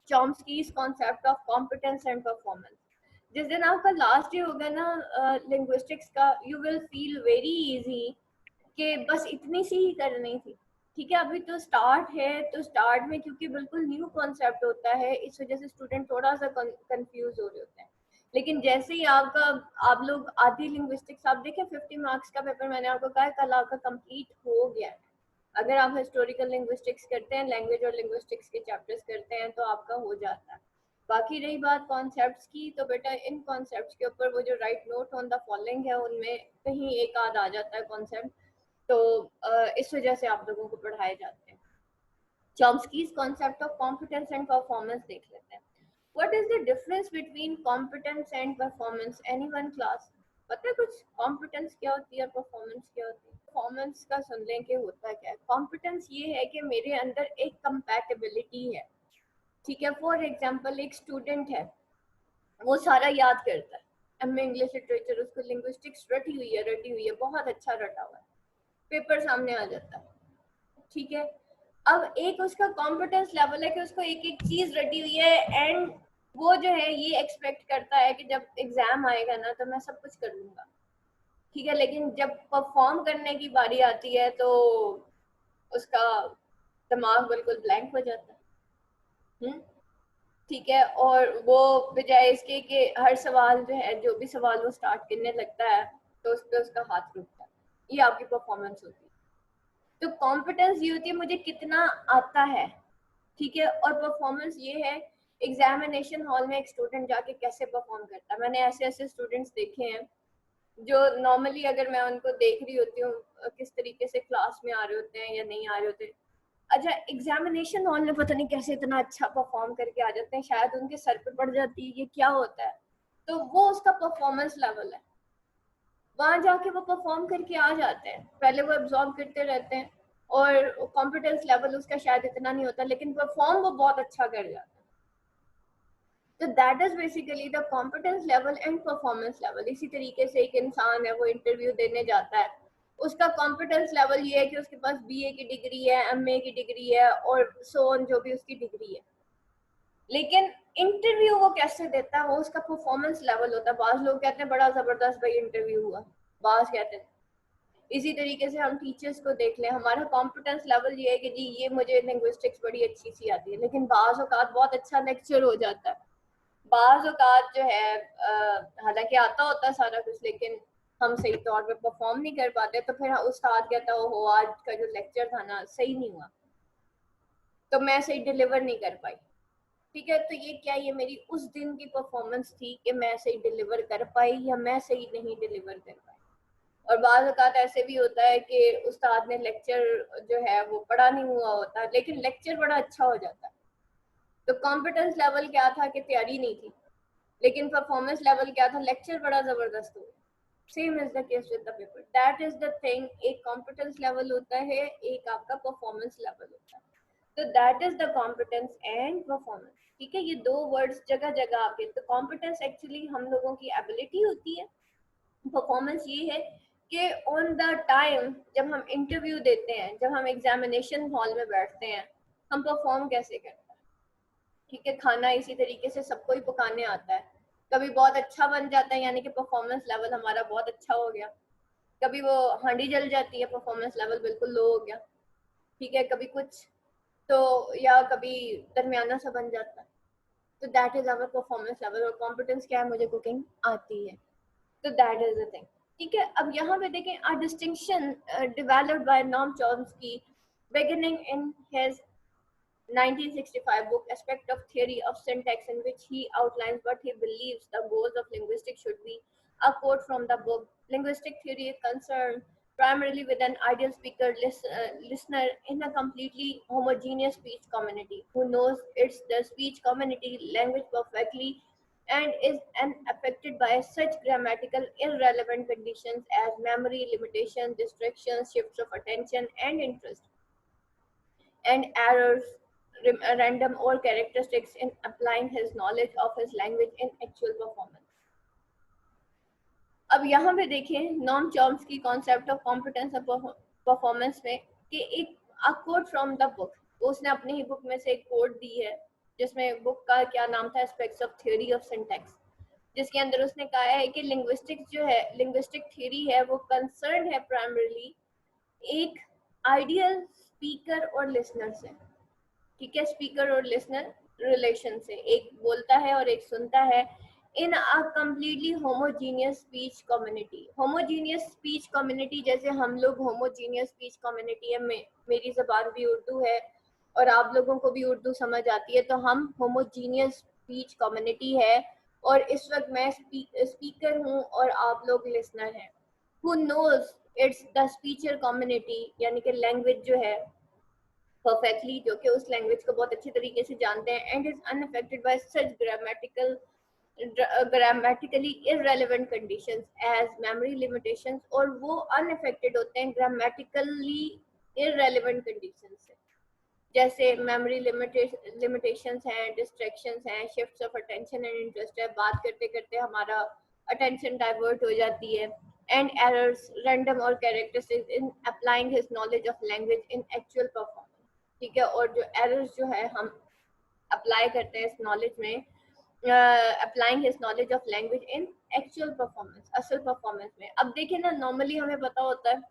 चॉम्स्कीज concept of competence and performance. जिस दिन आपका लास्ट डे होगा ना लिंग्विस्टिक्स का, you will feel very easy कि बस इतनी सी ही करनी थी। ठीक है, अभी तो स्टार्ट है, तो स्टार्ट में क्योंकि बिल्कुल न्यू कॉन्सेप्ट होता है, इस वजह से स्टूडेंट थोड़ा सा कंफ्यूज हो रहे होते हैं। लेकिन जैसे ही आप लोग आधी लिंग्विस्टिक्स, आप देखें 50 मार्क्स का पेपर मैंने आपको कहा कल आपका कंप्लीट हो गया है। अगर आप हिस्टोरिकल लिंग्विस्टिक्स करते हैं, लैंग्वेज और लिंग्विस्टिक्स के चैप्टर्स करते हैं, तो आपका हो जाता है। बाकी रही बात कॉन्सेप्ट्स की, तो बेटा इन कॉन्सेप्ट्स के ऊपर वो जो right note on the following है, उनमें कहीं एक आध आ जाता है कॉन्सेप्ट, तो इस वजह से आप लोगों को पढ़ाए जाते हैं। Chomsky's concept of competence and performance देख लेते हैं। What is the difference between competence and performance? Anyone class पता है कुछ? कॉम्पिटेंस क्या होती है, परफॉर्मेंस क्या होती है? परफॉर्मेंस का सुन लें कि होता क्या है। कॉम्पिटेंस ये है कि मेरे अंदर एक कंपैटिबिलिटी है। ठीक है, फॉर एग्जांपल एक स्टूडेंट है, वो सारा याद करता है, एमए इंग्लिश लिटरेचर, उसको लिंग्विस्टिक्स रटी हुई है, बहुत अच्छा रटा हुआ है, पेपर सामने आ जाता है। ठीक है, अब एक उसका कॉम्पिटेंस लेवल है कि उसको एक एक चीज रटी हुई है, एंड वो जो है ये एक्सपेक्ट करता है कि जब एग्जाम आएगा ना तो मैं सब कुछ कर लूंगा। ठीक है, लेकिन जब परफॉर्म करने की बारी आती है तो उसका दिमाग बिल्कुल ब्लैंक हो जाता है। ठीक है, और वो बजाय इसके कि हर सवाल जो है, जो भी सवाल वो स्टार्ट करने लगता है, तो उस पर उसका हाथ रुकता है। ये आपकी परफॉर्मेंस होती है। तो कॉम्पिटेंस ये होती है मुझे कितना आता है। ठीक है, और परफॉर्मेंस ये है एग्जामिनेशन हॉल में एक स्टूडेंट जाके कैसे परफॉर्म करता है। मैंने ऐसे ऐसे स्टूडेंट्स देखे हैं जो नॉर्मली अगर मैं उनको देख रही होती हूँ किस तरीके से क्लास में आ रहे होते हैं या नहीं आ रहे होते, अच्छा एग्जामिनेशन हॉल में पता नहीं कैसे इतना अच्छा परफॉर्म करके आ जाते हैं, शायद उनके सर पे पड़ जाती है ये क्या होता है। तो वो उसका परफॉर्मेंस लेवल है, वहां जाके वो परफॉर्म करके आ जाते हैं। पहले वो एब्जॉर्ब करते रहते हैं और कॉम्पिटेंस लेवल उसका शायद इतना नहीं होता, लेकिन परफॉर्म वो बहुत अच्छा कर जाता है। तो that is basically the competence level and performance level. इसी तरीके से एक इंसान है, वो इंटरव्यू देने जाता है, उसका कॉम्पिटेंस लेवल ये है कि उसके पास बीए की डिग्री है, एमए की डिग्री है, और सो ऑन जो भी उसकी डिग्री है। लेकिन इंटरव्यू वो कैसे देता है, वो उसका परफॉर्मेंस लेवल होता है। बाज लोग कहते हैं बड़ा जबरदस्त भाई इंटरव्यू हुआ, बाज कहते हैं। इसी तरीके से हम टीचर्स को देख लें, हमारा कॉम्पिटेंस लेवल ये है कि जी ये मुझे लिंग्विस्टिक्स बड़ी अच्छी सी आती है, लेकिन बाज औकात बहुत अच्छा लेक्चर हो जाता है, बाज औकात जो है हालांकि आता होता है सारा कुछ, लेकिन हम सही तौर पे परफॉर्म नहीं कर पाते, तो फिर उस्ताद कहता है ओहो आज का जो लेक्चर था ना सही नहीं हुआ, तो मैं सही डिलीवर नहीं कर पाई। ठीक है, तो ये क्या, ये मेरी उस दिन की परफॉर्मेंस थी कि मैं सही डिलीवर कर पाई या मैं सही नहीं डिलीवर कर पाई। और बाज़ औक़ात ऐसे भी होता है कि उस्ताद ने लेक्चर जो है वो पढ़ा नहीं हुआ होता, लेकिन लेक्चर बड़ा अच्छा हो जाता है। तो कॉम्पिटेंस लेवल क्या था कि तैयारी नहीं थी, लेकिन परफॉर्मेंस लेवल क्या था, लेक्चर बड़ा जबरदस्त हो। Same is the case with the paper, that is the thing. एक कॉम्पिटेंस लेवल होता है, एक आपका परफॉर्मेंस लेवल होता है। तो that is the competence and performance. ठीक है, ये दो वर्ड्स जगह जगह आपके। तो कॉम्पिटेंस एक्चुअली हम लोगों की एबिलिटी होती है, परफॉर्मेंस ये है कि ऑन द टाइम जब हम इंटरव्यू देते हैं, जब हम एग्जामिनेशन हॉल में बैठते हैं, हम परफॉर्म कैसे करते हैं। ठीक है, खाना इसी तरीके से सबको ही पकाने आता है, कभी बहुत अच्छा बन जाता है यानी कि परफॉर्मेंस लेवल हमारा बहुत अच्छा हो गया, कभी वो हांडी जल जाती है, परफॉर्मेंस लेवल बिल्कुल लो हो गया। ठीक है, कभी कुछ तो, या कभी दरमियाना सा बन जाता है। तो that is our performance level. और कॉम्पिटेंस क्या है, मुझे कुकिंग आती है, तो दैट इज द थिंग। ठीक है, अब यहाँ पे देखें, a distinction developed by Noam Chomsky beginning in his 1965 book Aspect of Theory of Syntax, in which he outlines what he believes the goals of linguistics should be. A quote from the book: linguistic theory is concerned primarily with an ideal speaker listener in a completely homogeneous speech community who knows its the speech community language perfectly and is unaffected by such grammatical irrelevant conditions as memory limitation, distractions, shifts of attention and interest, and errors, random or characteristics in applying his knowledge of his language in actual performance. अब यहाँ पे देखें Noam Chomsky concept of competence और performance में कि एक quote from the book, उसने अपनी ही बुक में से एक कोट दी है जिसमें बुक का क्या नाम था, aspects of theory of syntax, जिसके अंदर उसने कहा है कि लिंग्विस्टिक्स जो है, लिंग्विस्टिक थ्योरी है, वो कंसर्न है प्राइमरीली एक आइडियल स्पीकर और लिसनर से, ठीक है, स्पीकर और लिसनर रिलेशन से, एक बोलता है और एक सुनता है, in a completely homogeneous speech community. Homogeneous speech community जैसे हम लोग होमोजीनियस स्पीच कम्युनिटी है, मेरी जबान भी उर्दू है और आप लोगों को भी उर्दू समझ आती है, तो हम होमोजीनियस स्पीच कम्युनिटी है, और इस वक्त मैं स्पीकर हूँ और आप लोग लिसनर हैं। Who knows it's the speech community, यानी कि लैंग्वेज जो है परफेक्टली, जो कि उस लैंग्वेज को बहुत अच्छी तरीके से जानते हैं, and is unaffected by such grammatically irrelevant conditions as memory limitations, और वो अनअफेक्टेड होते हैं ग्रामेटिकली इररेलेवेंट कंडीशंस से, जैसे मेमोरी लिमिटेशंस हैं, डिस्ट्रैक्शंस हैं, shifts of attention and interest है, बात करते करते हमारा अटेंशन डाइवर्ट हो जाती है, एंड एरर्स, रैंडम और characteristics in applying his knowledge of language in actual performance, ठीक है, और जो एरर्स जो है हम अप्लाई करते हैं इस नॉलेज में, applying his knowledge of language in actual performance, असल परफॉर्मेंस में। अब देखिए ना, नॉर्मली हमें पता होता है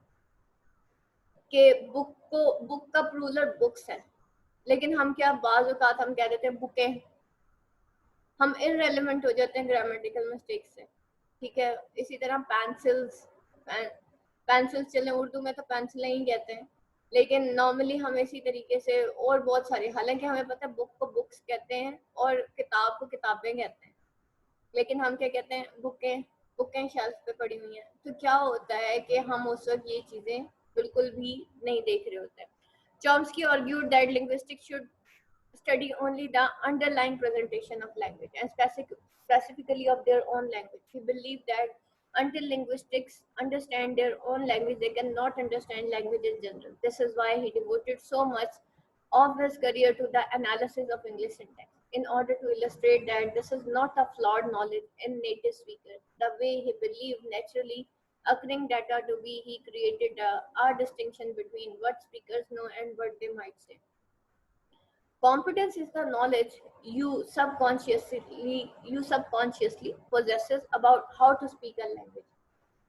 कि बुक का प्लूरल बुक्स है, लेकिन हम क्या बाज़ औक़ात हम कह देते हैं बुकें, हम इररेलेवेंट हो जाते हैं ग्रामेटिकल मिस्टेक से, ठीक है। इसी तरह पेंसिल्स, पेंसिल्स चले, उर्दू में तो पेंसिलें ही कहते हैं, लेकिन नॉर्मली हम इसी तरीके से और बहुत सारे, हालांकि हमें पता है बुक को बुक्स कहते हैं और किताब को किताबें कहते हैं, लेकिन हम क्या कहते हैं, बुकें, बुकें शेल्फ पे पड़ी हुई हैं। तो क्या होता है कि हम उस वक्त ये चीज़ें बिल्कुल भी नहीं देख रहे होते हैं। Chomsky argued that linguistics should study only the underlying presentation of language and specifically of their own language. He believed that until linguistics understand their own language, they cannot understand language in general. This is why he devoted so much of his career to the analysis of English syntax, in order to illustrate that this is not a flawed knowledge in native speakers. The way he believed naturally occurring data to be, he created a distinction between what speakers know and what they might say. Competence is the knowledge you subconsciously possesses about how to speak a language.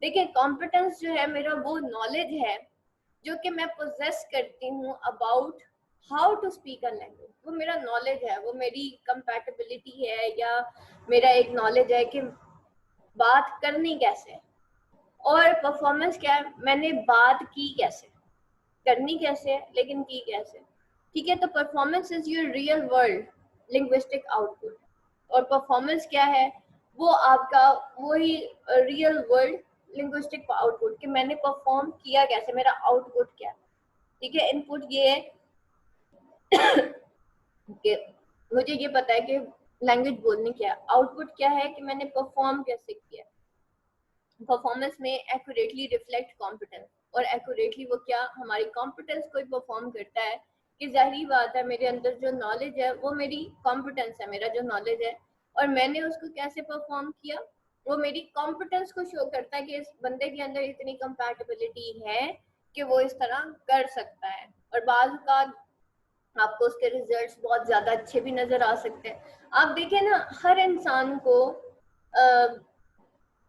देखिए, competence जो है मेरा वो knowledge है जो कि मैं possess करती हूँ about how to speak a language, वो मेरा नॉलेज है, वो मेरी कंपैटिबिलिटी है, या मेरा एक नॉलेज है कि बात करनी कैसे है। और परफॉर्मेंस क्या है, मैंने बात की कैसे, करनी कैसे है, लेकिन की कैसे, ठीक है। तो performance is your real world linguistic output, और परफॉर्मेंस क्या है, वो आपका वही रियल वर्ल्ड लिंग्विस्टिक आउटपुट, कि मैंने परफॉर्म किया कैसे, मेरा आउटपुट क्या है, ठीक है। इनपुट ये है कि मुझे ये पता है कि लैंग्वेज बोलनी क्या है, आउटपुट क्या है कि मैंने परफॉर्म कैसे किया। परफॉर्मेंस में एक्यूरेटली रिफ्लेक्ट कॉम्पिटेंस, और एक्यूरेटली वो क्या, हमारी कॉम्पिटेंस को परफॉर्म करता है, कि जाहिर बात है मेरे अंदर जो नॉलेज है वो मेरी कॉम्पिटेंस है, मेरा जो नॉलेज है, और मैंने उसको कैसे परफॉर्म किया, वो मेरी कॉम्पिटेंस को शो करता है कि इस बंदे के अंदर इतनी कंपैटिबिलिटी है कि वो इस तरह कर सकता है। और बाज़ औक़ात आपको उसके रिजल्ट्स बहुत ज़्यादा अच्छे भी नज़र आ सकते हैं। आप देखें ना, हर इंसान को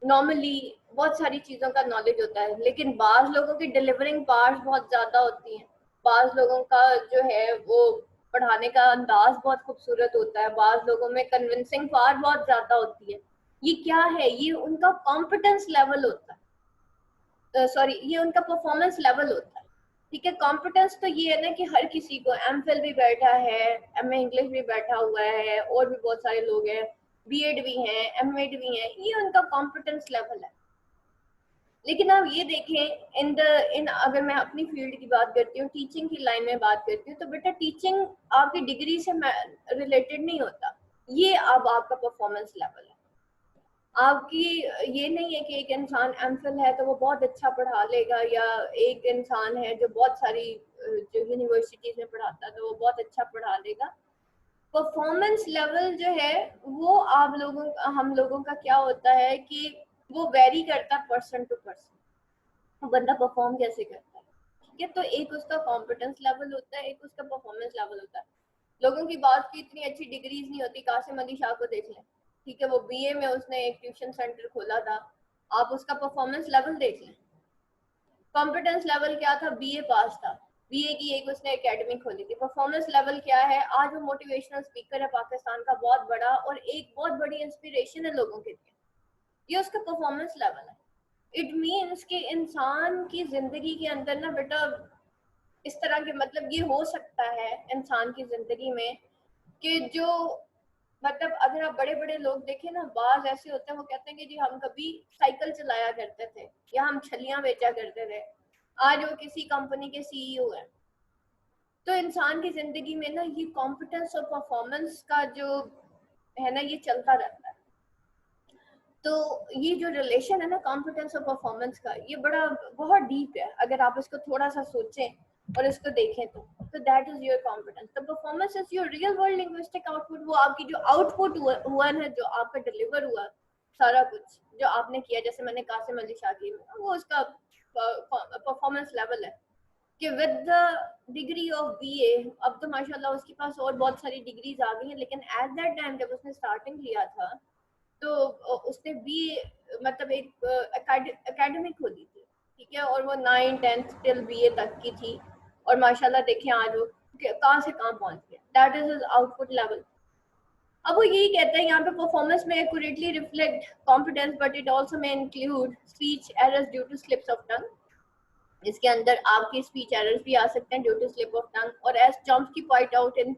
नॉर्मली बहुत सारी चीज़ों का नॉलेज होता है, लेकिन बाज़ लोगों की डिलीवरिंग पावर्स बहुत ज़्यादा होती हैं, बाज़ लोगों का जो है वो पढ़ाने का अंदाज बहुत खूबसूरत होता है, बाज़ लोगों में कन्विंसिंग पावर बहुत ज़्यादा होती है। ये क्या है, ये उनका कॉम्पिटेंस लेवल होता है, सॉरी ये उनका परफॉर्मेंस लेवल होता है, ठीक है। कॉम्पिटेंस तो ये है ना कि हर किसी को, एमफिल भी बैठा है, एमए इंग्लिश भी बैठा हुआ है, और भी बहुत सारे लोग हैं, बीएड भी हैं, एमएड भी हैं, ये उनका कॉम्पिटेंस लेवल है। लेकिन आप ये देखें, इन अगर मैं अपनी फील्ड की बात करती हूँ, टीचिंग की लाइन में बात करती हूँ, तो बेटा टीचिंग आपकी डिग्री से रिलेटेड नहीं होता, ये अब आपका परफॉर्मेंस लेवल है। आपकी ये नहीं है कि एक इंसान एमफिल है तो वो बहुत अच्छा पढ़ा लेगा, या एक इंसान है जो बहुत सारी जो यूनिवर्सिटीज में पढ़ाता है तो वो बहुत अच्छा पढ़ा लेगा। परफॉर्मेंस लेवल जो है वो आप लोगों, हम लोगों का क्या होता है कि वो वेरी करता है पर्सन टू पर्सन, बंदा परफॉर्म कैसे करता है, ठीक है। तो एक उसका कॉम्पिटेंस लेवल होता है, एक उसका परफॉर्मेंस लेवल होता है। लोगों की बात की इतनी अच्छी डिग्रीज नहीं होती। कासिम अली शाह को देख लें, ठीक है, वो बीए में उसने एक ट्यूशन सेंटर खोला था, आप उसका परफॉर्मेंस लेवल देख लें। कॉम्पिटेंस लेवल क्या था, बीए पास था, बीए की एक उसने एकेडमी खोली थी। परफॉर्मेंस लेवल क्या है, आज वो मोटिवेशनल स्पीकर है पाकिस्तान का बहुत बड़ा, और एक बहुत बड़ी इंस्पिरेशन है लोगों के लिए। ये उसका परफॉर्मेंस लेवल है। इट मीन्स कि इंसान की जिंदगी के अंदर ना बेटा इस तरह के मतलब ये हो सकता है इंसान की जिंदगी में कि जो मतलब अगर आप बड़े बड़े लोग देखें ना, बाज ऐसे होते हैं वो कहते हैं कि जी हम कभी साइकिल चलाया करते थे या हम छलियां बेचा करते थे, आज वो किसी कंपनी के सीईओ है। तो इंसान की जिंदगी में ना ये कॉम्पिटेंस और परफॉर्मेंस का जो है ना ये चलता रहता है। तो ये जो रिलेशन है ना कॉम्पिटेंस और परफॉर्मेंस का, ये बड़ा बहुत डीप है। अगर आप इसको थोड़ा सा सोचें और इसको देखें तो that is your competence. The performance is your real world linguistic output. वो आपकी जो आउटपुट हुआ है, जो आपका डिलीवर हुआ सारा कुछ जो आपने किया, जैसे मैंने कासिम अली शाह की, वो उसका परफॉर्मेंस लेवल है कि with the degree of BA, अब तो माशाल्लाह उसके पास और बहुत सारी डिग्रीज आ गई हैं, लेकिन एट दैट टाइम जब उसने स्टार्टिंग लिया था तो उसने बी मतलब एक एकेडमी खोली थी, ठीक है, और वो 9th 10th टिल बीए तक की थी। और माशाल्लाह देखें आज वो कहाँ से कहाँ पहुंच गया। That is his output level. अब वो यही कहते हैं यहाँ पे, परफॉर्मेंस में accurately reflect confidence but it also may include speech errors due to slips of tongue. इसके अंदर आपके स्पीच एरर्स भी आ सकते हैं due to slip of tongue. और as Chomsky point out in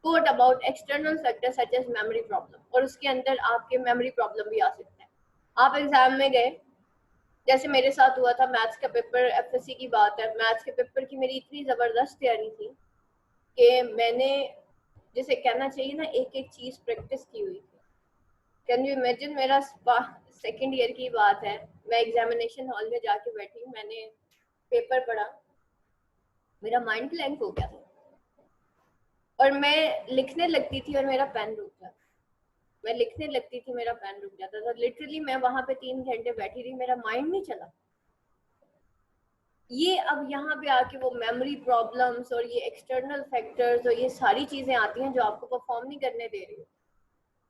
quote about external factors such as memory problem, और उसके अंदर आपके मेमोरी प्रॉब्लम भी आ सकते हैं। आप एग्जाम में गए, जैसे मेरे साथ हुआ था मैथ्स का पेपर, एफएससी की बात है, मैथ्स के पेपर की मेरी इतनी जबरदस्त तैयारी थी कि मैंने जिसे कहना चाहिए ना एक एक चीज प्रैक्टिस की हुई थी। कैन यू इमेजिन, मेरा सेकेंड ईयर की बात है, मैं एग्जामिनेशन हॉल में जाके बैठी, मैंने पेपर पढ़ा, मेरा माइंड ब्लैंक हो गया था और मैं लिखने लगती थी और मेरा पेन रुक जाता, मैं लिखने लगती थी मेरा पेन रुक जाता था। लिटरली मैं वहां पे 3 घंटे बैठी रही, मेरा माइंड नहीं चला। ये अब यहाँ पे आके वो मेमोरी प्रॉब्लम्स और ये एक्सटर्नल फैक्टर्स और ये सारी चीजें आती हैं जो आपको परफॉर्म नहीं करने दे रही।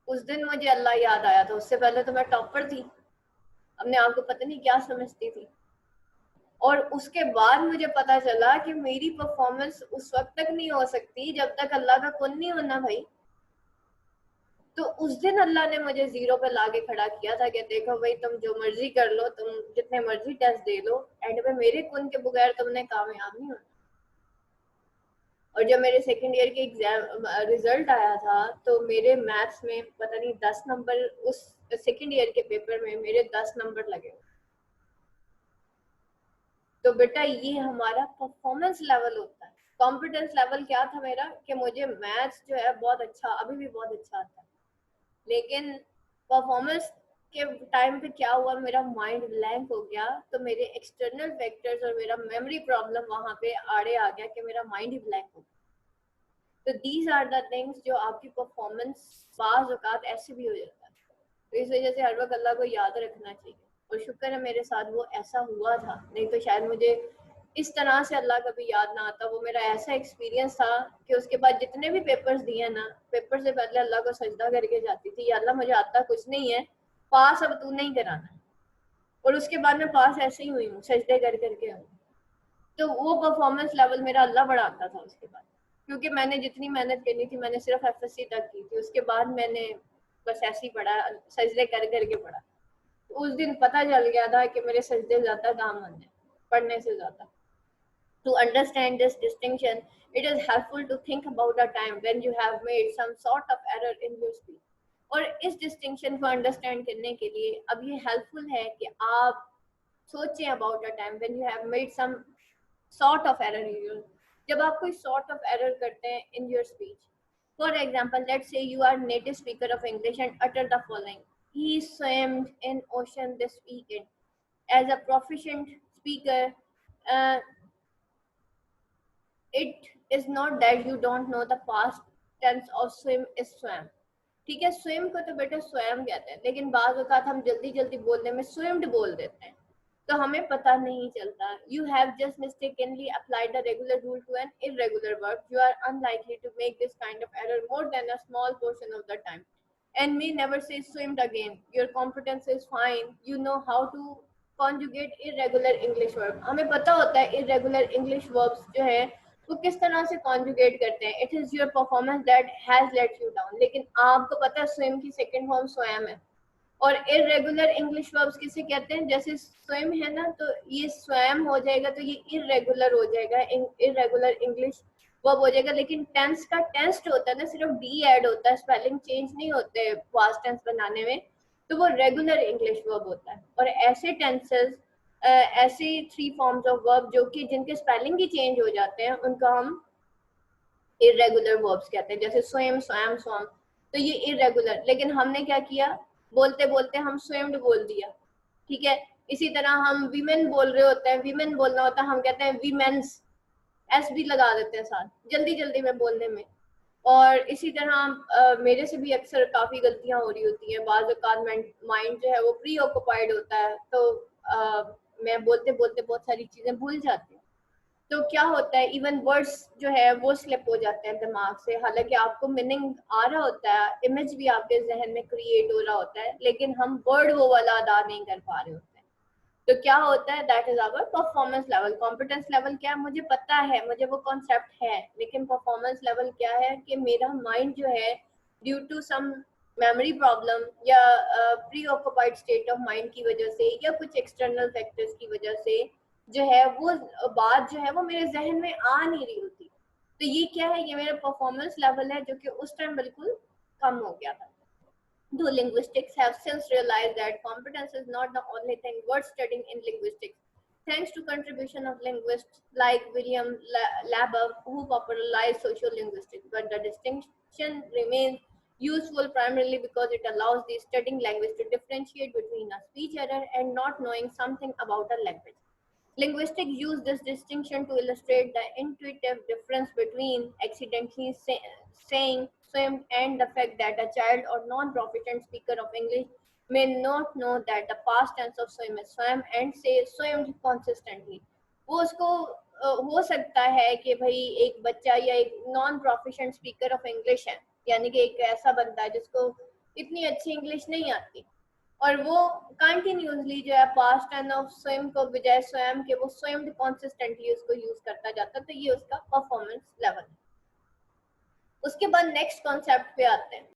उस दिन मुझे अल्लाह याद आया था, उससे पहले तो मैं टॉपर थी, अपने आप को पता नहीं क्या समझती थी। और उसके बाद मुझे पता चला कि मेरी परफॉर्मेंस उस वक्त तक नहीं हो सकती जब तक अल्लाह का कुन नहीं होना भाई। तो उस दिन अल्लाह ने मुझे जीरो पे लाके खड़ा किया था कि देखो भाई तुम जो मर्जी कर लो, तुम जितने मर्जी टेस्ट दे लो, एंड में मेरे कुन के बगैर तुमने कामयाब नहीं होना। और जब मेरे सेकंड ईयर के एग्जाम रिजल्ट आया था तो मेरे मैथ्स में पता नहीं 10 नंबर, उस सेकंड ईयर के पेपर में मेरे 10 नंबर लगे। तो बेटा ये हमारा परफॉर्मेंस लेवल होता है। कॉम्पिटेंस लेवल क्या था मेरा कि मुझे मैथ्स जो है बहुत अच्छा, अभी भी बहुत अच्छा आता है, लेकिन परफॉर्मेंस के टाइम पे क्या हुआ, मेरा माइंड ब्लैंक हो गया। तो मेरे एक्सटर्नल फैक्टर्स और मेरा मेमोरी प्रॉब्लम वहां पे आड़े आ गया कि मेरा माइंड ही ब्लैंक हो गया। तो दीज आर द थिंग्स जो आपकी परफॉर्मेंस बाज औकात ऐसे भी हो जाता है। तो इस वजह से हर वक्त अल्लाह को याद रखना चाहिए। और शुक्र है मेरे साथ वो ऐसा हुआ था, नहीं तो शायद मुझे इस तरह से अल्लाह कभी याद ना आता। वो मेरा ऐसा एक्सपीरियंस था कि उसके बाद जितने भी पेपर्स दिए ना, पेपर से पहले अल्लाह को सजदा करके जाती थी, या अल्लाह मुझे आता कुछ नहीं है, पास अब तू नहीं कराना। और उसके बाद मैं पास ऐसे ही हुई हूँ, सजदे कर करके हूँ। तो वो परफॉर्मेंस लेवल मेरा अल्लाह बढ़ाता था उसके बाद, क्योंकि मैंने जितनी मेहनत करनी थी मैंने सिर्फ एफएससी तक की थी, उसके बाद मैंने बस ऐसे ही पढ़ा, सजदे कर करके पढ़ा। तो उस दिन पता चल गया था कि मेरे सजदे ज्यादा काम आने पढ़ने से ज्यादा। To understand this distinction, it is helpful to think about a time when you have made some sort of error in your speech. और इस डिस्टिंक्शन को अंडरस्टैंड करने के लिए अब ये हेल्पफुल है कि आप सोचें about a time when you have made some sort of error in your, जब आप कोई सॉर्ट ऑफ एरर करते हैं in your speech. For example, let's say you are native speaker of English and utter the following: he swam in ocean this weekend. As a proficient speaker, uh, it is not that you don't know the past tense of swim is swam. ठीक है, swim को तो बेटा स्वयं कहते हैं, लेकिन बाज औकात हम जल्दी जल्दी बोलने में स्विम्ड बोल देते हैं। तो हमें पता नहीं चलता. You have just mistakenly applied the regular rule to an irregular verb. You are unlikely to make this kind of error more than a small portion of the time. And may never say swimmed again. Your competence is fine. You know how to conjugate irregular English verb. हमें पता होता है irregular English verbs जो है वो किस तरह से conjugate करते हैं. It is your performance that has let you down. लेकिन आपको पता है swim की second form swam है. और इरेगुलर इंग्लिश वर्ब्स किसे कहते हैं, जैसे स्वयं है ना, तो ये स्वयं हो जाएगा तो ये इरेगुलर हो जाएगा, इरेगुलर इंग्लिश वर्ब हो जाएगा. लेकिन टेंस का टेंस जो होता है ना, सिर्फ डी ऐड होता है, स्पेलिंग चेंज नहीं होते पास्ट टेंस बनाने में, तो वो रेगुलर इंग्लिश वर्ब होता है. और ऐसे टेंसेस, ऐसे थ्री फॉर्म्स ऑफ वर्ब जो कि जिनके स्पेलिंग ही चेंज हो जाते हैं, उनका हम इरेगुलर वर्ब्स कहते हैं. जैसे स्वयं, स्वयं, स्वयं, तो ये इरेगुलर. लेकिन हमने क्या किया, बोलते बोलते हम स्विम्ड बोल दिया. ठीक है. इसी तरह हम वीमेन बोल रहे होते हैं, वीमेन बोलना होता है, हम कहते हैं वीमेंस, एस भी लगा देते हैं साथ, जल्दी जल्दी में बोलने में. और इसी तरह मेरे से भी अक्सर काफी गलतियां हो रही होती हैं. बाज़ औक़ात माइंड जो है वो प्री ऑक्युपाइड होता है, तो मैं बोलते बोलते बहुत सारी चीजें भूल जाती हूँ. तो क्या होता है, इवन वर्ड्स जो है वो स्लिप हो जाते हैं दिमाग से. हालांकि आपको मीनिंग आ रहा होता है, इमेज भी आपके जहन में क्रिएट हो रहा होता है, लेकिन हम वर्ड वो वाला अदा नहीं कर पा रहे होते हैं. तो क्या होता है, that is our performance level. Competence level क्या है, मुझे पता है, मुझे वो कॉन्सेप्ट है, लेकिन परफॉर्मेंस लेवल क्या है कि मेरा माइंड जो है due to some memory problem या preoccupied state of mind की वजह से या कुछ एक्सटर्नल फैक्टर्स की वजह से जो है वो बात जो है वो मेरे जहन में आ नहीं रही होती. तो ये क्या है, ये मेरा परफॉर्मेंस लेवल है जो कि उस टाइम बिल्कुल कम हो गया था. Though linguistics have since realized that competence is not the only thing worth studying in linguistics, thanks to contribution of linguists like William Labov, who popularized sociolinguistics. But the distinction remains useful primarily because it allows the studying language to differentiate between a speech error and not knowing something about a language. Linguistics use this distinction to illustrate the intuitive difference between accidentally saying swim and the fact that a child or non-proficient speaker of English may not know that the past tense of swim is swam and say swimmed consistently. वो उसको हो सकता है कि भाई एक बच्चा या एक non proficient speaker of English है, यानी कि एक ऐसा बंदा है जिसको इतनी अच्छी इंग्लिश नहीं आती, और वो कंटिन्यूसली जो है पास्ट टेंस ऑफ स्विम को बजाय स्वयं के वो स्विम्ड कंसिस्टेंटली उसको यूज करता जाता, तो ये उसका परफॉर्मेंस लेवल है. उसके बाद नेक्स्ट कॉन्सेप्ट पे आते हैं.